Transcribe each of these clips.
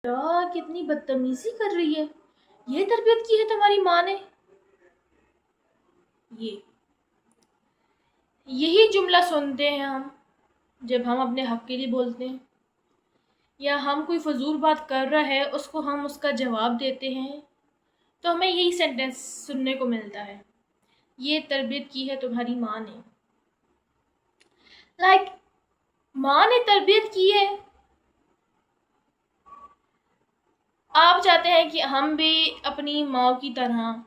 यार कितनी बदतमीजी कर रही है। ये तरबियत की है तुम्हारी माँ ने। ये यही जुमला सुनते हैं हम जब हम अपने हक के लिए बोलते हैं, या हम कोई फजूल बात कर रहा है उसको हम उसका जवाब देते हैं, तो हमें यही सेंटेंस सुनने को मिलता है, ये तरबियत की है तुम्हारी माँ ने। लाइक माँ ने तरबियत की है। आप चाहते हैं कि हम भी अपनी माँ की तरह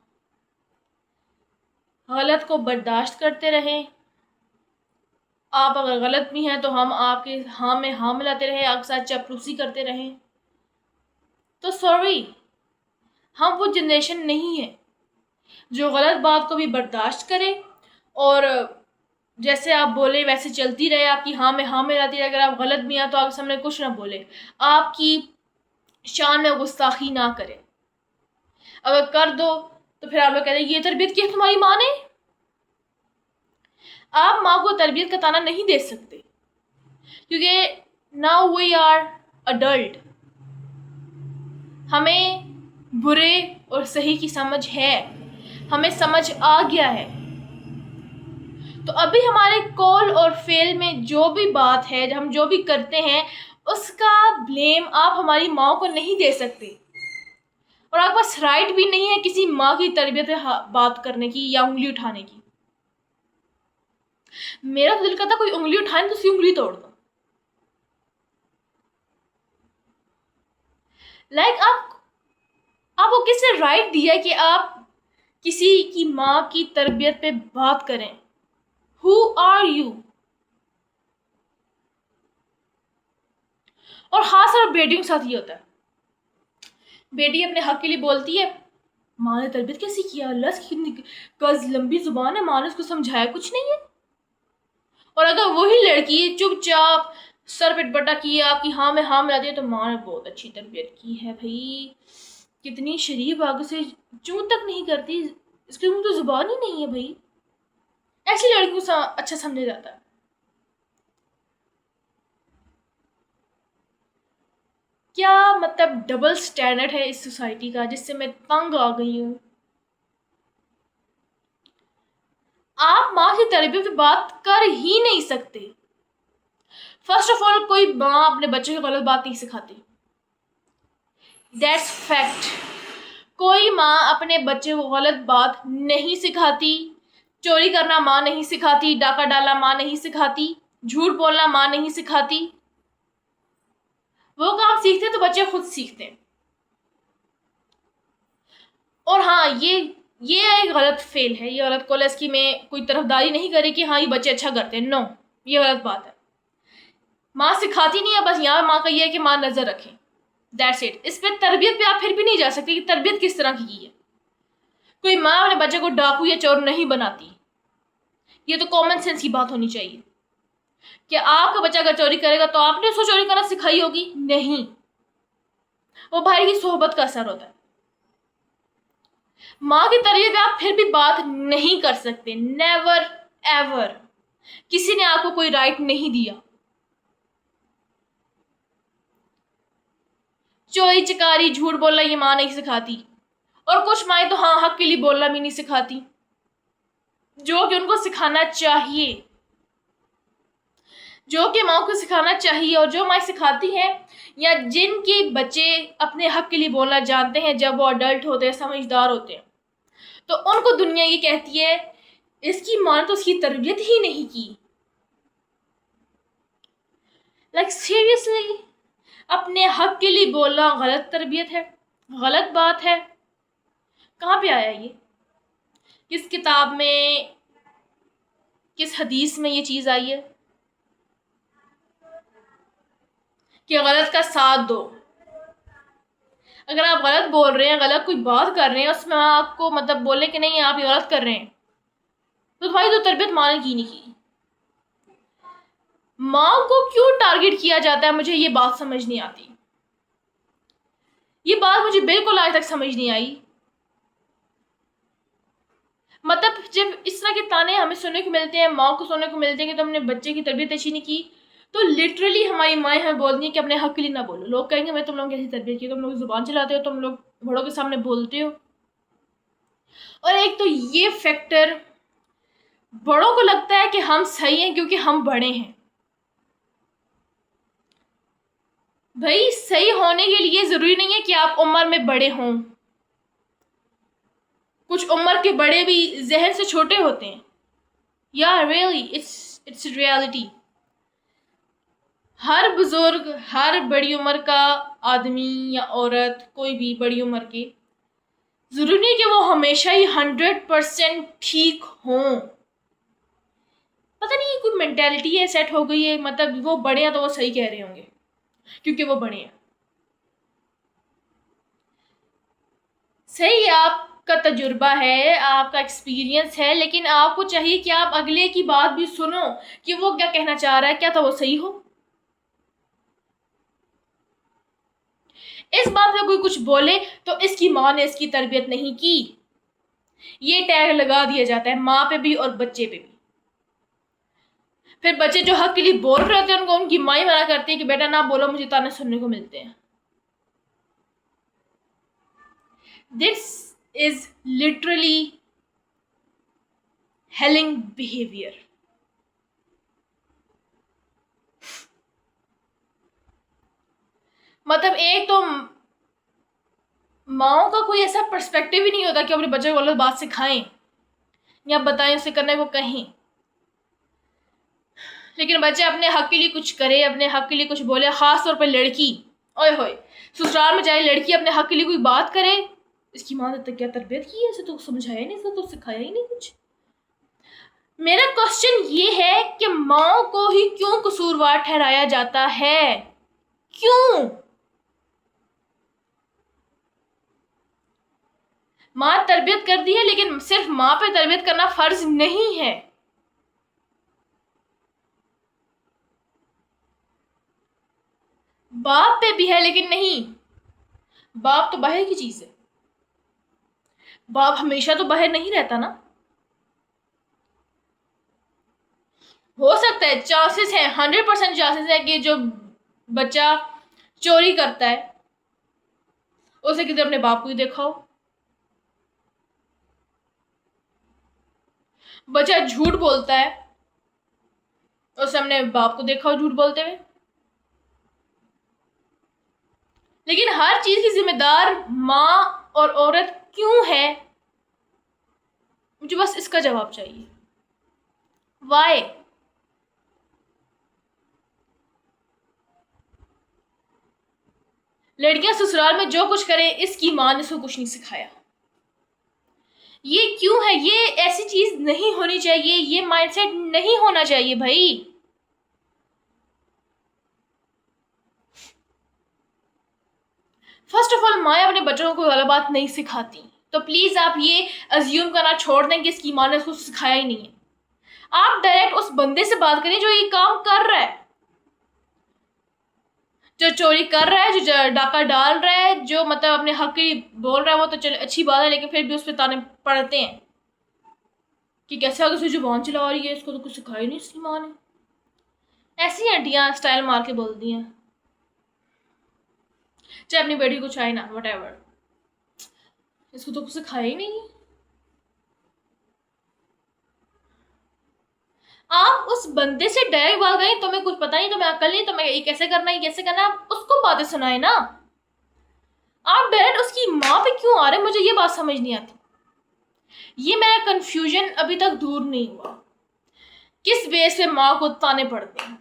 गलत को बर्दाश्त करते रहें। आप अगर गलत भी हैं तो हम आपके हाँ में हाँ मिलाते रहें, आपके साथ चापलूसी करते रहें, तो सॉरी, हम वो जनरेशन नहीं है जो गलत बात को भी बर्दाश्त करे और जैसे आप बोले वैसे चलती रहे, आपकी हाँ में हाँ मिलाती रहे। अगर आप गलत भी हैं तो आपके सामने कुछ ना बोले, आपकी शान में गुस्ताखी ना करे। अगर कर दो तो फिर आप लोग कहते हैं ये तरबियत की है तुम्हारी माँ ने। आप माँ को तरबियत का ताना नहीं दे सकते, क्योंकि नाउ वी आर अडल्ट। हमें बुरे और सही की समझ है, हमें समझ आ गया है। तो अभी हमारे कॉल और फेल में जो भी बात है, हम जो भी करते हैं, उसका ब्लेम आप हमारी माँ को नहीं दे सकते। और आपके पास राइट भी नहीं है किसी माँ की तरबियत पे बात करने की या उंगली उठाने की। मेरा तो दिल करता कोई उंगली उठाए तो उसकी उंगली तोड़ दो। लाइक आपको किसने राइट दिया कि आप किसी की माँ की तरबियत पे बात करें? Who are you? और खास तौर बेटियों के साथ ये होता है। बेटी अपने हक के लिए बोलती है, माँ ने तरबियत कैसी किया, अल्लाह की कितनी लंबी जुबान है, माँ ने उसको समझाया कुछ नहीं है। और अगर वही लड़की चुपचाप सर पे दुपट्टा किए आपकी हाँ में हाँ मिला दिया, तो माँ ने बहुत अच्छी तरबियत की है भाई, कितनी शरीफ, आगे से चूं तक नहीं करती, इसके मुंह तो जुबान ही नहीं है भाई। ऐसी लड़की को अच्छा समझा जाता है। क्या मतलब डबल स्टैंडर्ड है इस सोसाइटी का, जिससे मैं तंग आ गई हूँ। आप माँ की तरबियत पे बात कर ही नहीं सकते। फर्स्ट ऑफ ऑल, कोई माँ अपने बच्चे को गलत बात नहीं सिखाती, दैट्स फैक्ट। कोई माँ अपने बच्चे को गलत बात नहीं सिखाती। चोरी करना माँ नहीं सिखाती, डाका डालना माँ नहीं सिखाती, झूठ बोलना माँ नहीं सिखाती। वो काम सीखते हैं तो बच्चे खुद सीखते हैं। और हाँ, ये एक गलत फेल है, ये गलत कॉल है। इसकी मैं कोई तरफदारी नहीं करी कि हाँ ये बच्चे अच्छा करते हैं, नो, ये गलत बात है। माँ सिखाती नहीं है, बस यहाँ माँ का ये है कि माँ नजर रखें, दैट्स इट। इस पे तरबियत पे आप फिर भी नहीं जा सकते कि तरबियत किस तरह की है। कोई माँ अपने बच्चे को डाकू या चोर नहीं बनाती। ये तो कॉमन सेंस की बात होनी चाहिए कि आपका बच्चा अगर चोरी करेगा तो आपने उसको चोरी करना सिखाई होगी? नहीं, वो भाई की सोहबत का असर होता है। माँ की तरबियत पे आप फिर भी बात नहीं कर सकते, नेवर एवर। किसी ने आपको कोई राइट नहीं दिया। चोरी चकारी झूठ बोलना ये माँ नहीं सिखाती। और कुछ माएं तो हाँ हक के लिए बोलना भी नहीं सिखाती, जो कि उनको सिखाना चाहिए, जो कि माँ को सिखाना चाहिए। और जो माँ सिखाती हैं या जिनके बच्चे अपने हक के लिए बोलना जानते हैं, जब वो अडल्ट होते हैं, समझदार होते हैं, तो उनको दुनिया ये कहती है इसकी माँ ने तो उसकी तरबियत ही नहीं की। लाइक सीरियसली, अपने हक के लिए बोलना गलत तरबियत है, गलत बात है। कहाँ पे आया ये? किस किताब में, किस हदीस में ये चीज़ आई है कि गलत का साथ दो? अगर आप गलत बोल रहे हैं, गलत कोई बात कर रहे हैं, उसमें आपको मतलब बोले कि नहीं आप ये गलत कर रहे हैं, तो भाई तो तरबियत माँ ने की नहीं की। माँ को क्यों टारगेट किया जाता है, मुझे ये बात समझ नहीं आती। ये बात मुझे बिल्कुल आज तक समझ नहीं आई। मतलब जब इस तरह के ताने हमें सुनने को मिलते हैं, माँ को सुनने को मिलते हैं कि तुमने बच्चे की तरबियत अच्छी नहीं की, तो लिटरली हमारी माएँ हमें बोलती हैं कि अपने हक के लिए ना बोलो। लोग कहेंगे मैं तुम लोगों की कैसी तरबियत की, तुम लोग ज़ुबान चलाते हो, तुम लोग बड़ों के सामने बोलते हो। और एक तो ये फैक्टर, बड़ों को लगता है कि हम सही हैं क्योंकि हम बड़े हैं। भाई सही होने के लिए ज़रूरी नहीं है कि आप उम्र में बड़े हों। कुछ उम्र के बड़े भी जहन से छोटे होते हैं। या रियली इट्स रियलिटी। हर बुजुर्ग, हर बड़ी उम्र का आदमी या औरत, कोई भी बड़ी उम्र के, जरूरी नहीं कि वो हमेशा ही 100% ठीक हों। पता नहीं कोई मेंटेलिटी है सेट हो गई है, मतलब वो बड़े हैं तो वो सही कह रहे होंगे क्योंकि वो बड़े हैं। सही है, आपका तजुर्बा है, आपका एक्सपीरियंस है, लेकिन आपको चाहिए कि आप अगले की बात भी सुनो कि वो क्या कहना चाह रहा है, क्या तो वो सही हो। इस बात में कोई कुछ बोले तो इसकी माँ ने इसकी तरबियत नहीं की, ये टैग लगा दिया जाता है माँ पे भी और बच्चे पे भी। फिर बच्चे जो हक के लिए बोल रहे होते हैं उनको उनकी माँ ही मना करती है कि बेटा ना बोलो, मुझे ताने सुनने को मिलते हैं। This is literally hailing behaviour. मतलब एक तो माओ का कोई ऐसा पर्सपेक्टिव ही नहीं होता कि अपने बच्चे को गलत बात सिखाएं या बताएं उसे करने को कहें, लेकिन बच्चे अपने हक के लिए कुछ करे, अपने हक के लिए कुछ बोले। खास तौर पर लड़की, ओए होए, ससुराल में जाए लड़की अपने हक के लिए कोई बात करे, इसकी माँ ने तो क्या तरबियत की है, इसे तो समझाया नहीं, इसे तो सिखाया ही नहीं कुछ। मेरा क्वेश्चन ये है कि माँ को ही क्यों कसूरवार ठहराया जाता है? क्यों? माँ तरबियत करती है, लेकिन सिर्फ माँ पे तरबियत करना फर्ज नहीं है। बाप पे भी है, लेकिन नहीं, बाप तो बाहर की चीज है। बाप हमेशा तो बाहर नहीं रहता ना। हो सकता है, चांसेस है, 100% चांसेस है कि जो बच्चा चोरी करता है उसे किसी अपने बाप को ही देखा हो। बच्चा झूठ बोलता है, उसे अपने बाप को देखा हो झूठ बोलते हुए। लेकिन हर चीज की जिम्मेदार माँ और औरत क्यों है? मुझे बस इसका जवाब चाहिए। वाई? लड़कियां ससुराल में जो कुछ करें, इसकी माँ ने उसको कुछ नहीं सिखाया। ये क्यों है? ये ऐसी चीज नहीं होनी चाहिए, ये माइंडसेट नहीं होना चाहिए भाई। फर्स्ट ऑफ ऑल, माँ अपने बच्चों को गलत बात नहीं सिखाती, तो प्लीज आप ये अज्यूम करना छोड़ दें कि इसकी माँ ने उसको सिखाया ही नहीं है। आप डायरेक्ट उस बंदे से बात करें जो ये काम कर रहा है, जो चोरी कर रहा है, जो डाका डाल रहा है, जो मतलब अपने हक की बोल रहा है। वो तो चले अच्छी बात है, लेकिन फिर भी उस पर ताने पड़ते हैं कि कैसे अगर उसे जुबान चला रही है, इसको तो कुछ सिखाया नहीं इसकी माँ ने। ऐसी आंटियां स्टाइल मार के बोलती हैं, चाहे अपनी बेटी को चाहे ना, वट इसको तो कुछ सिखाया ही नहीं। आप उस बंदे से डायरेक्ट बात करें, तुम्हें कुछ पता नहीं, तुम्हें अकल नहीं, तुम्हें ये कैसे करना है, कैसे करना है, आप उसको बातें सुनाए ना। आप डायरेक्ट उसकी माँ पे क्यों आ रहे हैं? मुझे ये बात समझ नहीं आती। ये मेरा कंफ्यूजन अभी तक दूर नहीं हुआ। किस बेस पे माँ को ताने पड़ते हैं,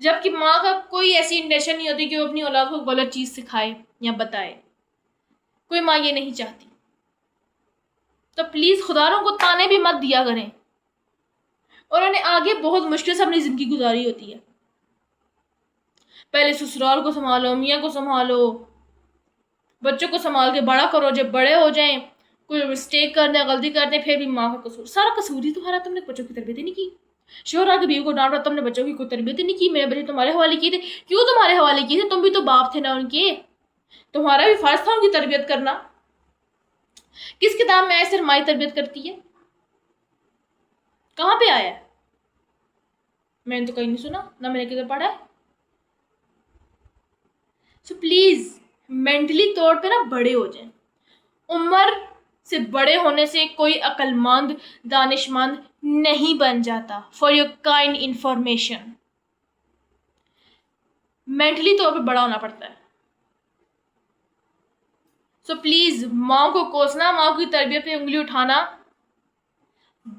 जबकि माँ का कोई ऐसी इंटेंशन नहीं होती कि वो अपनी औलाद को गलत चीज सिखाए या बताए। कोई माँ ये नहीं चाहती। तो प्लीज खुदारों को ताने भी मत दिया करें। और उन्हें आगे बहुत मुश्किल से अपनी जिंदगी गुजारी होती है। पहले ससुराल को संभालो, मियाँ को संभालो, बच्चों को संभाल के बड़ा करो। जब बड़े हो जाएं, कोई मिस्टेक करते हैं, गलती करते हैं, फिर भी माँ का कसूर, सारा कसूर ही तुम्हारा। तुमने बच्चों की तरबियत ही नहीं की। शोहर आके बीवी को डांट रहा, तुमने बच्चों की कोई तरबियत ही नहीं की। मेरे बच्चे तुम्हारे हवाले किए थे। क्यों तुम्हारे हवाले किए थे? तुम भी तो बाप थे ना उनके, तुम्हारा भी फर्ज था उनकी तरबियत करना। किस किताब में आया सिर्फ माँ तरबियत करती है? कहाँ पे आया है? मैंने तो कहीं नहीं सुना, ना मैंने किधर पढ़ा है। सो प्लीज़ मेंटली तौर पे ना बड़े हो जाएं। उम्र से बड़े होने से कोई अक्लमंद दानिशमंद नहीं बन जाता। For your kind information, mentally तौर पे बड़ा होना पड़ता है। सो प्लीज माँ को कोसना, माँ की तरबियत पे उंगली उठाना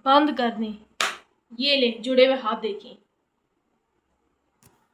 बंद कर दें। ये ले जुड़े हुए हाथ देखें।